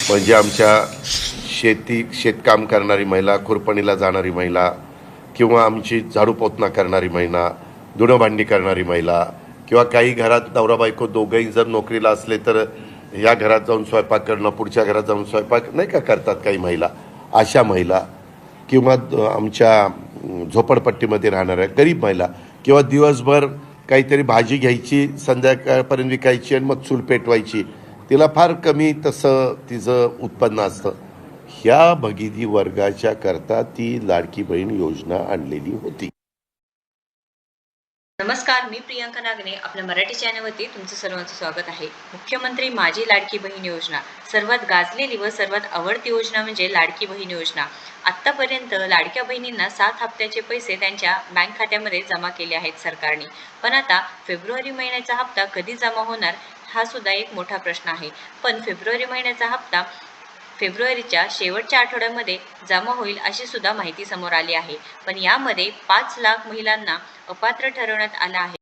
म्हणजे आमच्या शेतकाम करणारी महिला, खुरपणीला जाणारी महिला, किंवा आमची झाडू पोतना करणारी महिला, धुणं भांडी करणारी महिला, किंवा काही घरात नवरा बायको दोघंही जर नोकरीला असले तर या घरात जाऊन स्वयंपाक करणं, पुढच्या घरात जाऊन स्वयंपाक नाही का करतात काही महिला, अशा महिला, किंवा आमच्या झोपडपट्टीमध्ये राहणाऱ्या गरीब महिला, किंवा दिवसभर काहीतरी भाजी घ्यायची, संध्याकाळपर्यंत विकायची आणि मग चूल पेटवायची, तिला फार कमी तसं तिचं उत्पन्न असतं. ह्या भगिनी वर्गाच्या करता ती लाडकी बहीण योजना आणलेली होती. नमस्कार, मी प्रियांका नागने. आपल्या मराठी चॅनलवरती तुमचं सर्वांचं स्वागत आहे. मुख्यमंत्री माझी लाडकी बहीण योजना सर्वात गाजलेली व सर्वात आवडती योजना म्हणजे लाडकी बहीण योजना. आत्तापर्यंत लाडक्या बहिणींना 7 हप्त्याचे पैसे त्यांच्या बँक खात्यामध्ये जमा केले आहेत सरकारने. पण आता फेब्रुवारी महिन्याचा हप्ता कधी जमा होणार हा सुद्धा एक मोठा प्रश्न आहे. पण फेब्रुवारी महिन्याचा हप्ता फेब्रुवारीच्या शेवटच्या आठवड्यामध्ये जमा होईल अशी सुद्धा माहिती समोर आली आहे. पण यामध्ये 5 लाख महिलांना अपात्र ठरवण्यात आलं आहे.